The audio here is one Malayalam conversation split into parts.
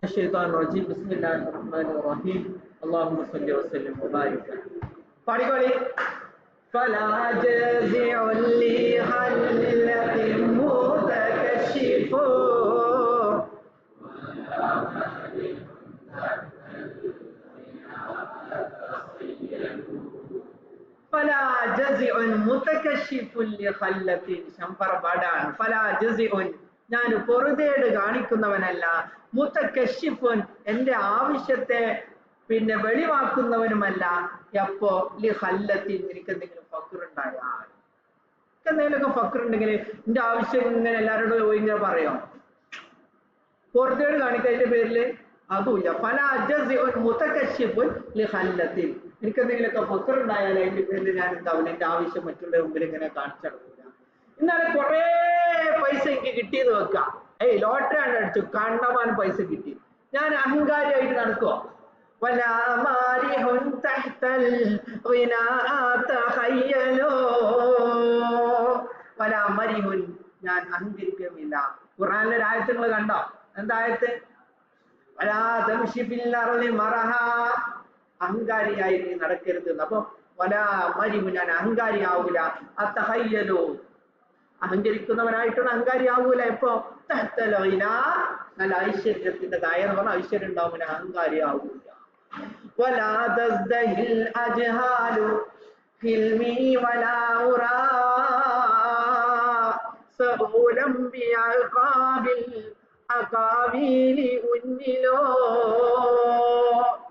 الشيطان الرجيم بسم الله الرحمن الرحيم اللهم صل وسلم وبارك عليه فلا جازع لحلة متكشف فلا جزع متكشف لخلة ശംഫറ പാടാണ് ഫലാ ജസിഉൻ ഞാൻ പൊറുതേട് കാണിക്കുന്നവനല്ല മുതകശിഫുൻ എന്റെ ആവശ്യത്തെ പിന്നെ വെളിവാക്കുന്നവനുമല്ല എപ്പോ ലിഖല്ലത്തിൻ എനിക്ക് എന്തെങ്കിലും ഫഖ്റുണ്ടായാൽ എന്തെങ്കിലുമൊക്കെ ഫഖ്റുണ്ടെങ്കിൽ എന്റെ ആവശ്യം ഇങ്ങനെ എല്ലാവരോടും ഇങ്ങനെ പറയോ പൊറുതേട് കാണിക്കുന്നതിന്റെ പേരിൽ അതുമില്ല ഫലാ ജസിഉൻ മുതകശിഫുൻ ലിഖല്ലത്തിൻ എനിക്ക് എന്തെങ്കിലുമൊക്കെ ഫഖ്റുണ്ടായാൽ അതിന്റെ പേരിൽ ഞാൻ എന്താവില്ല എന്റെ ആവശ്യം മറ്റുള്ള മുമ്പിൽ ഇങ്ങനെ കാണിച്ചടക്കില്ല ഇന്നലെ കുറെ പൈസ എനിക്ക് കിട്ടിയെന്ന് വെക്കാം ലോട്ടറി ആണ് അടിച്ചു കണ്ടമാനം പൈസ കിട്ടി ഞാൻ അഹങ്കാരിയായിട്ട് നടക്കുവോ ഞാൻ അഹങ്കരിക്കുമില്ല ഖുർആനിലെ ആയത്ത് നിങ്ങൾ കണ്ടോ എന്തായത്ത് അഹങ്കാരിയായി നീ നടക്കരുത് അപ്പൊ ഞാൻ അഹങ്കാരിയാവൂല അത്തഹയ്യലോ അഹങ്കരിക്കുന്നവനായിട്ടുള്ള അഹങ്കാരിയാവൂല എപ്പോ നല്ല ഐശ്വര്യത്തിൻ്റെതായ എന്ന് പറഞ്ഞാൽ ഐശ്വര്യം ഉണ്ടാവൂല അഹങ്കാരിയാവൂല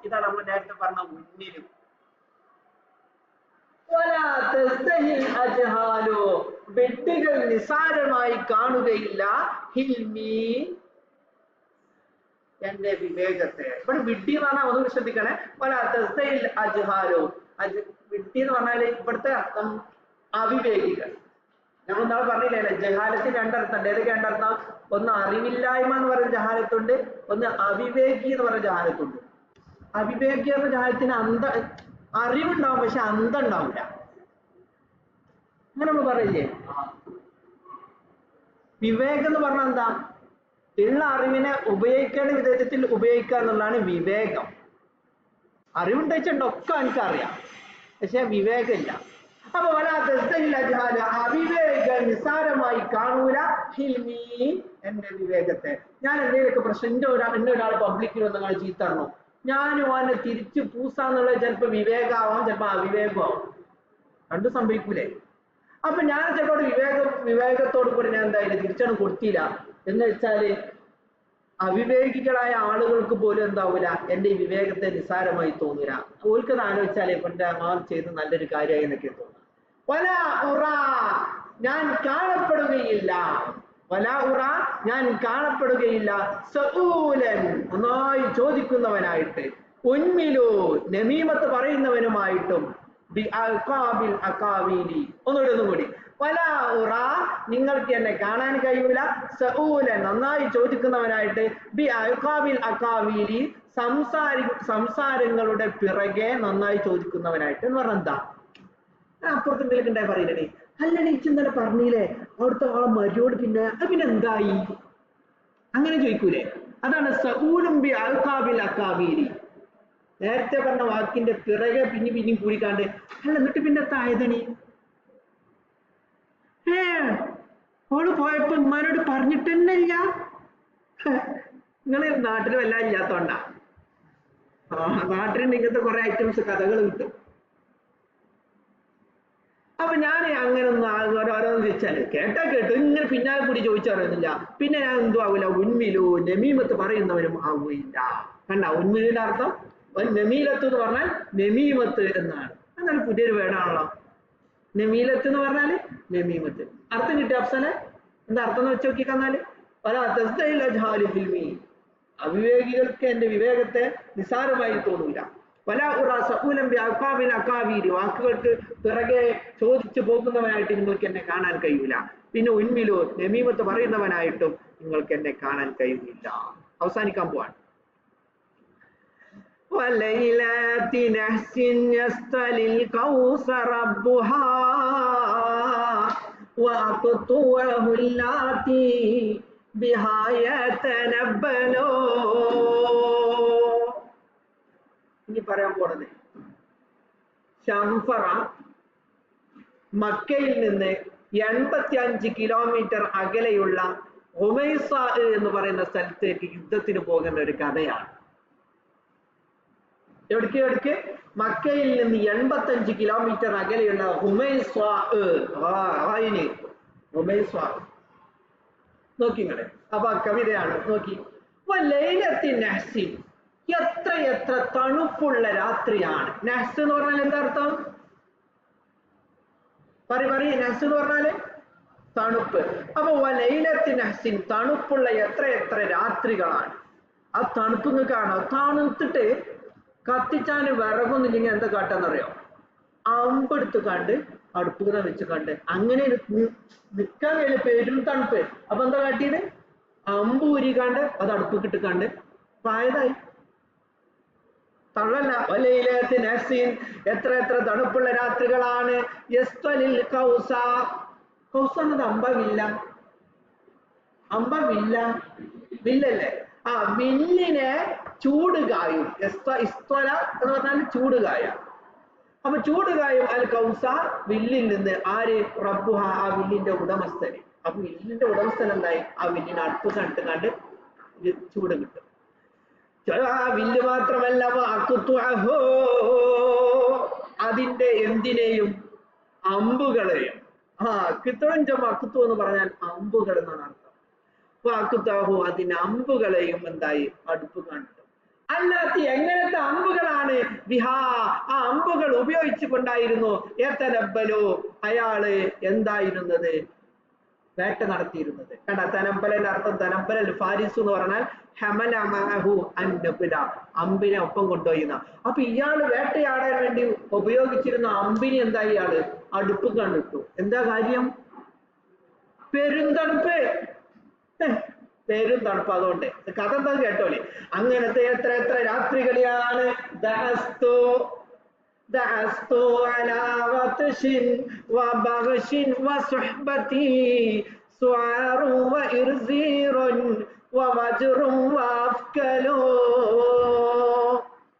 ഇതാണ് നമ്മൾ നേരത്തെ പറഞ്ഞ ഉന്നിലും വെട്ടികൾ നിസാരമായി കാണുകയില്ല ഹിൽമി എന്റെ വിവേകത്തെ ഇവിടെ വിഡ്ഢി എന്ന് പറഞ്ഞാൽ ഒന്ന് ശ്രദ്ധിക്കണേ അജ്ഹാലോ വിഡ്ഢി എന്ന് പറഞ്ഞാല് ഇവിടുത്തെ അർത്ഥം അവിവേകികൾ നമ്മൾ നാളെ പറഞ്ഞില്ലേ ജഹാലത്തിന് രണ്ടർത്ഥം ഏതൊക്കെ രണ്ടർത്ഥം ഒന്ന് അറിവില്ലായ്മ എന്ന് പറയുന്ന ജഹാലത്തുണ്ട് ഒന്ന് അവിവേകി എന്ന് പറയുന്ന ജഹാലത്തുണ്ട് അവിവേകി എന്ന ജഹാലത്തിന് അറിവുണ്ടാവും പക്ഷെ അന്തം ഉണ്ടാവില്ല അങ്ങനെ നമ്മൾ പറയില്ലേ വിവേകം എന്ന് പറഞ്ഞാൽ എന്താ ഉള്ള അറിവിനെ ഉപയോഗിക്കേണ്ട വിധത്തിൽ ഉപയോഗിക്കുക എന്നുള്ളതാണ് വിവേകം അറിവുണ്ടായിച്ചുണ്ട് ഒക്കെ എനിക്കറിയാം പക്ഷെ വിവേകമില്ല അപ്പൊ അവിവേക നിസാരമായി കാണൂല ഹിൽമി എന്റെ വിവേകത്തെ ഞാൻ എന്തെങ്കിലുമൊക്കെ പ്രശ്നം എന്നെ ഒരാൾ പബ്ലിക്കിൽ വന്ന് നിങ്ങൾ ചീത്തറണോ ഞാനും അവനെ തിരിച്ച് പൂസാന്നുള്ളത് ചിലപ്പോ വിവേകമാവാം ചിലപ്പോ അവിവേകമാവും രണ്ടും സംഭവിക്കൂലേ അപ്പൊ ഞാൻ ചിലപ്പോൾ വിവേകത്തോടു കൂടി ഞാൻ എന്തായാലും തിരിച്ചൊന്നും കൊടുത്തില്ല എന്ന് വെച്ചാല് അവിവേകികളായ ആളുകൾക്ക് പോലും എന്താവൂല എന്റെ ഈ വിവേകത്തെ നിസ്സാരമായി തോന്നില്ല ഓൽക്കത് ആലോചിച്ചാലേ എന്റെ അമ്മാവൻ ചെയ്ത് നല്ലൊരു കാര്യമായി എന്നൊക്കെ തോന്നുന്നു ഞാൻ കാണപ്പെടുകയില്ല ഞാൻ കാണപ്പെടുകയില്ല സഊലൻ നന്നായി ചോദിക്കുന്നവനായിട്ട് ഉന്മിലോ നമീമത്ത് പറയുന്നവനുമായിട്ടും ഒന്നുകൂടി നിങ്ങൾക്ക് എന്നെ കാണാൻ കഴിയൂല സഊലൻ നന്നായി ചോദിക്കുന്നവനായിട്ട് ബി അൽഖാബിൽ അഖാവീലി സംസാരങ്ങളുടെ പിറകെ നന്നായി ചോദിക്കുന്നവനായിട്ട് എന്ന് പറഞ്ഞാൽ എന്താ അപ്പുറത്ത് എന്തെങ്കിലും ഉണ്ടായി പറയില്ലേ അല്ല നീച്ച് ഇന്നലെ പറഞ്ഞില്ലേ അവിടുത്തെ ആളെ മരിയോട് പിന്നെ എന്തായി അങ്ങനെ ചോദിക്കൂലേ അതാണ് സഊലും ബി അൽഖാബിൽ അഖാവീലി നേരത്തെ പറഞ്ഞ വാക്കിന്റെ പിറകെ പിന്നെയും കൂടിക്കാണ്ട് അല്ല എന്നിട്ട് പിന്നെ തായതണി ഓള് പോയപ്പോ ഉമ്മാനോട് പറഞ്ഞിട്ട് തന്നെ ഇല്ല നിങ്ങള് നാട്ടിൽ വല്ലാതെ ഇല്ലാത്തോണ്ടാ നാട്ടിൽ ഇങ്ങനത്തെ കുറെ ഐറ്റംസ് കഥകൾ കിട്ടും അപ്പൊ ഞാൻ അങ്ങനെ ഒന്നും ഓരോന്ന് ചോദിച്ചാല് കേട്ടാ കേട്ടു ഇങ്ങനെ പിന്നാലെ കൂടി ചോദിച്ചറിയുന്നില്ല പിന്നെ ഞാൻ എന്തു ആവൂല ഉന്മിലോ നമീമത്ത് പറയുന്നവരും ആവുകയില്ല കണ്ട ഉന്മിലിന്റെ അർത്ഥം നമീലത്ത് എന്ന് പറഞ്ഞാൽ നമീമത്ത് എന്നാണ് എന്നാലും പുതിയൊരു വേർഡാണല്ലോ നമീലത്ത് എന്ന് പറഞ്ഞാല് നമീമത്ത് അർത്ഥം കിട്ടിയ അഫ്സനെ എന്താ അർത്ഥം എന്ന് വെച്ച് നോക്കിക്കന്നാല് അവിവേകികൾക്ക് എന്റെ വിവേകത്തെ നിസാരമായി തോന്നൂല വാക്കുകൾക്ക് പിറകെ ചോദിച്ചു പോകുന്നവനായിട്ട് നിങ്ങൾക്ക് എന്നെ കാണാൻ കഴിയൂല പിന്നെ ഉന്മിലോ നമീമത്ത് പറയുന്നവനായിട്ടും നിങ്ങൾക്ക് എന്നെ കാണാൻ കഴിയില്ല അവസാനിക്കാൻ പോവാണ് وليلات نحس يستلي الكوثر ربها وأقطوعه اللاتي بها يتنبلون പറയാൻ പോണത്. ശംഫറ മക്കയിൽ നിന്ന് 85 കിലോമീറ്റർ അകലെയുള്ള ഹുമൈസ എന്ന് പറയുന്ന സ്ഥലത്തേക്ക് യുദ്ധത്തിന് പോകുന്ന ഒരു കഥയാണ്. എവിടേക്ക് മക്കയിൽ നിന്ന് 85 കിലോമീറ്റർ അകലെയുള്ള ഹുമൈസ നോക്കിങ്ങളെ. അപ്പൊ കവിതയാണ് നോക്കി. എത്ര തണുപ്പുള്ള രാത്രിയാണ്. നഹ്സ് എന്ന് പറഞ്ഞാൽ എന്താ അർത്ഥം? പറയ് നഹ്സ് എന്ന് പറഞ്ഞാല് തണുപ്പ്. അപ്പൊ ലൈലത്തി നഹ്സിൻ തണുപ്പുള്ള എത്ര രാത്രികളാണ്. ആ തണുപ്പ് നിങ്ങൾക്കാണോ? തണുത്തിട്ട് കത്തിച്ചാന് വിറകൊന്നില്ലെങ്കിൽ എന്താ കാട്ടാന്നറിയോ? അമ്പെടുത്ത് കണ്ട് അടുപ്പുക വെച്ച് കണ്ട് അങ്ങനെ നിക്കാൻ കഴിയില്ല, പേരും തണുപ്പ്. അപ്പൊ എന്താ കാട്ടിയത്? അമ്പ് ഊരി കണ്ട് അത് അടുപ്പിക്കിട്ട് കണ്ട് പായതായി. തള്ളല്ല. എത്ര തണുപ്പുള്ള രാത്രികളാണ്. വില്ലല്ലേ? ആ വില്ലിനെ ചൂട് കായും. ഇസ്ത്വല എന്ന് പറഞ്ഞാൽ ചൂട് കായ. അപ്പൊ ചൂട് കായും അൽ കൗസ വില്ലിൽ നിന്ന്. ആര്? റബ്ബുഹ, ആ വില്ലിന്റെ ഉടമസ്ഥന്. അപ്പൊ വില്ലിന്റെ ഉടമസ്ഥൻ എന്തായി? ആ വില്ലിന് അടുപ്പ് കണ്ട് ചൂട് കിട്ടും. ആ വില്ല് മാത്രമല്ല, അതിന്റെ എന്തിനേയും അമ്പുകളെയും. അക്കുത്തു എന്ന് പറഞ്ഞാൽ അമ്പുകൾ എന്നാണ് അർത്ഥം. അതിന്റെ അമ്പുകളെയും എന്തായി? അടുപ്പ് കണ്ടു. അല്ലാത്ത എങ്ങനത്തെ അമ്പുകളാണ്? ബിഹാ, ആ അമ്പുകൾ ഉപയോഗിച്ചു കൊണ്ടായിരുന്നു യതനബ്ബലു, അയാള് എന്തായിരുന്നത്? വേട്ട നടത്തിയിരുന്നത്. കണ്ട, തനബ്ബലിന്റെ അർത്ഥം തനബ്ബൽ ഫാരിസ് എന്ന് പറഞ്ഞാൽ അമ്പിനെ ഒപ്പം കൊണ്ടുപോയിന്ന. അപ്പൊ ഇയാള് വേട്ടയാടാൻ വേണ്ടി ഉപയോഗിച്ചിരുന്ന അമ്പിനെ എന്താ ഇയാള് അടുപ്പ് കണ്ടിട്ടു. എന്താ കാര്യം? പെരുന്തണുപ്പ്. പെരുന്തണുപ്പ്. അതുകൊണ്ട് കഥ എന്താ കേട്ടോളി. അങ്ങനത്തെ എത്ര രാത്രികളിലാണ്.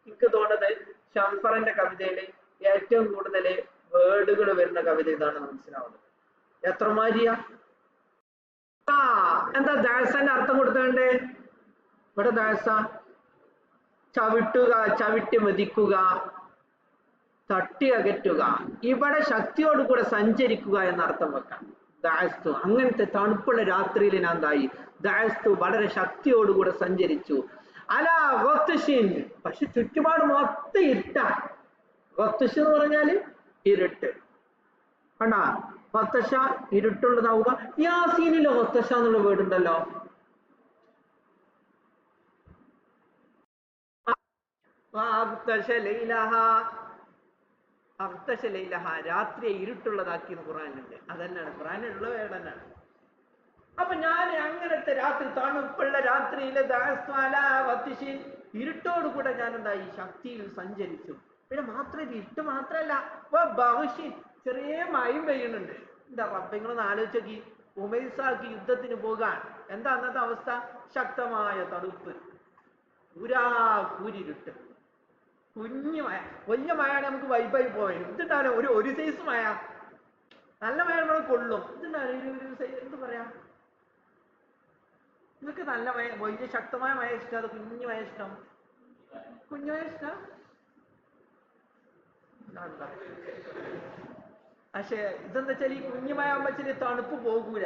എനിക്ക് തോന്നുന്നത് ശംഫറിന്റെ കവിതയില് ഏറ്റവും കൂടുതൽ വേർഡുകൾ വരുന്ന കവിത ഇതാണെന്ന് മനസ്സിലാവുന്നത്. എത്ര മാരിയ? എന്താ ദാസന്റെ അർത്ഥം കൊടുത്തേ? ഇവിടെ ദാസ ചവിട്ടുക, ചവിട്ടി മെതിക്കുക, തട്ടി അകറ്റുക. ഇവിടെ ശക്തിയോടുകൂടെ സഞ്ചരിക്കുക എന്നർത്ഥം വെക്കാം. ദാസ്തു, അങ്ങനത്തെ തണുപ്പുള്ള രാത്രിയിൽ ഞാൻ എന്തായി? ദാസ്തു, വളരെ ശക്തിയോടുകൂടെ സഞ്ചരിച്ചു. അലാ ഗത്ഷിൻ, പക്ഷെ ചുറ്റുപാട് മൊത്തം ഇരുട്ടാ. ഗത്ഷ് എന്ന് പറഞ്ഞാല് ഇരുട്ട്. കണ്ടാ, ഗത്തശ ഇരുട്ടുള്ളതാവുക. യാസീനിലെ ഗത്തശ എന്നുള്ള വേർഡുണ്ടല്ലോ. രാത്രിയെ ഇരുട്ടുള്ളതാക്കി ഖുർആനിലുണ്ട്. അതന്നെയാണ് ഖുർആനിലുള്ള വേർഡ് തന്നെയാണ്. അപ്പൊ ഞാൻ അങ്ങനത്തെ രാത്രി, തണുപ്പുള്ള രാത്രിയിലെ ഇരുട്ടോട് കൂടെ ഞാൻ എന്തായി? ശക്തിയിൽ സഞ്ചരിച്ചു. പിന്നെ മാത്രമല്ല, ഇരുട്ട് മാത്രല്ല, ചെറിയ മഴയും പെയ്യുന്നുണ്ട്. എന്താ റബ്ബിങ്ങളൊന്ന് ആലോചിച്ച് നോക്കി. ഉമൈസാക്ക് യുദ്ധത്തിന് പോകാൻ എന്താ അന്നത്തെ അവസ്ഥ? ശക്തമായ തണുപ്പ്, കൂരിരുട്ട്, കുഞ്ഞു മഴ. വലിയ മഴയാണ് നമുക്ക് വൈബായി പോയത്. ഇതുണ്ടാവില്ല ഒരു സൈസ് മഴ. നല്ല മഴ നമ്മൾ കൊള്ളും. ഇതുണ്ടാവില്ല എന്ത് പറയാ? നിങ്ങൾക്ക് നല്ല മഴ, വലിയ ശക്തമായ മഴ ഇഷ്ടം, അത് കുഞ്ഞു മഴ ഇഷ്ടം? കുഞ്ഞു മഴ ഇഷ്ടം. പക്ഷെ ഇതെന്താ വെച്ചാൽ ഈ കുഞ്ഞുമഴ ആകുമ്പോ തണുപ്പ് പോകൂല.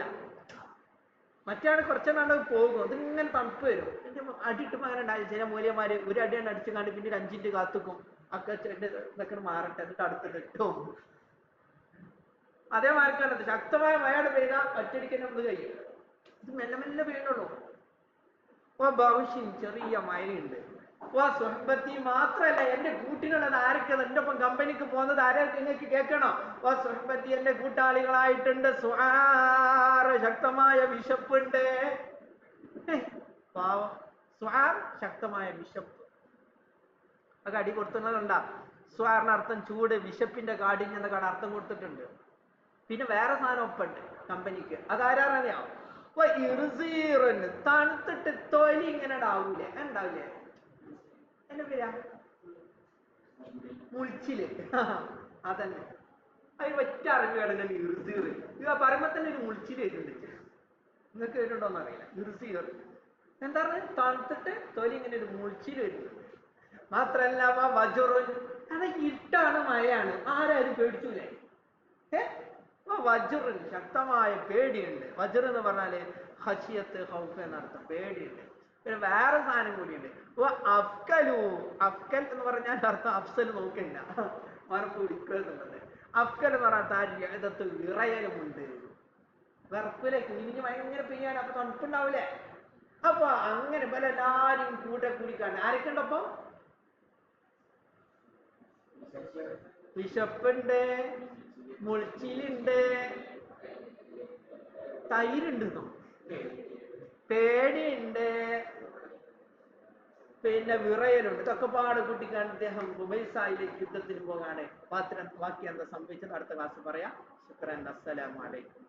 മറ്റാണ് കുറച്ചെണ്ണ പോകും. അതിങ്ങനെ തണുപ്പ് വരും. എന്റെ അടിയിട്ടുമ്പോ അങ്ങനെ ഉണ്ടായി. ചില മൂല്യന്മാര് ഒരു അടിയാണ് അടിച്ചുകൊണ്ട് പിന്നെ 5 മിനിറ്റ് കാത്തുക്കും. ഒക്കെ ഇതൊക്കെ മാറട്ടെ, എന്നിട്ട് അടുത്തിട്ട് അതേമാർക്കാണത്. ശക്തമായ മഴയുടെ പെയ്താൽ ഒറ്റയടിക്ക് നമ്മൾ കഴിയും. ഇത് മെല്ലെ മെല്ലെ വീണുള്ളൂ. ചെറിയ മഴയുണ്ട്. സ്വഹബത്തി മാത്രല്ല, എന്റെ കൂട്ടിനുള്ളത് ആരൊക്കെയാണ്? എന്റെ ഒപ്പം കമ്പനിക്ക് പോകുന്നത് ആരൊക്കെ നിങ്ങൾക്ക് കേൾക്കണം? സ്വഹബത്തി, എന്റെ കൂട്ടാളികളായിട്ടുണ്ട്. ശക്തമായ വിശപ്പുണ്ട്. പാവം സ്വാർ, ശക്തമായ വിശപ്പ്. അത് അടി കൊടുത്തുള്ളതുണ്ടാ. സ്വാറിന് അർത്ഥം ചൂട്, വിശപ്പിന്റെ കാഠിന്യം എന്നൊക്കെ അർത്ഥം കൊടുത്തിട്ടുണ്ട്. പിന്നെ വേറെ സാധനം ഒപ്പുണ്ട് കമ്പനിക്ക്. അതാരാറിയാം? തണുത്തിട്ട് തൊലി ഇങ്ങനെ ഉണ്ടാവൂലേ? ഉണ്ടാവില്ലേ? എന്നെ പേരാ മുൾച്ചില് അതന്നെ അതിന് ഒറ്റ അറിവ് കിടങ്ങുന്ന ഇറുസീറ് ഇത് പറയുമ്പോ തന്നെ ഒരു മുൾച്ചില് വരുന്നുണ്ട്. നിങ്ങൾക്ക് വരുന്നുണ്ടോന്ന് അറിയില്ല. ഇറുസീർ എന്താണ് തണുത്തിട്ട് തൊലി ഇങ്ങനെ ഒരു മുൾച്ചില് വരുന്നുണ്ട്. മാത്രല്ല വജുറുൻ അത് ഇരുട്ടാണ് മഴയാണ് ആരാരും പേടിച്ചൂലേ? വജുറിൻ ശക്തമായ പേടിയുണ്ട്. വജുർ എന്ന് പറഞ്ഞാല് ഹഷിയത്ത് ഹൗഫ് എന്നർത്ഥം, പേടിയുണ്ട്. പിന്നെ വേറെ സാധനം കൂടിയുണ്ട്. അഫ്കലു അഫ്കൽ എന്ന് പറഞ്ഞാൽ അർത്ഥം അഫ്സൽ നോക്കില്ല മറപ്പ് പിടിക്കുന്നുള്ളത്. അഫ്കൽ എന്ന് പറഞ്ഞാൽ ഇതത്ത് വിറയലുമുണ്ട്. വിറപ്പിലേക്ക് ഇനി ഭയങ്കര പെയ്യാണ്, അപ്പൊ തണുപ്പുണ്ടാവൂലേ? അപ്പൊ അങ്ങനെ പല എല്ലാരും കൂടെ കൂടിക്കാണ്ട് ആരൊക്കെ ഉണ്ടപ്പം വിശപ്പുണ്ട്, മുൾച്ചിലുണ്ട്, തൈരുണ്ട്, പേടിയുണ്ട്, പിന്നെ വിറയലുണ്ട്. ഇതൊക്കെ പാട് കൂട്ടിക്കാണ്ട് അദ്ദേഹം റുബൈസായിലേക്ക് യുദ്ധത്തിന് പോകാണ്. ബാക്കി എന്താ സംഭവിച്ചത് അടുത്ത ക്ലാസ് പറയാം. ശുക്രൻ. അസ്സലാമു അലൈക്കും.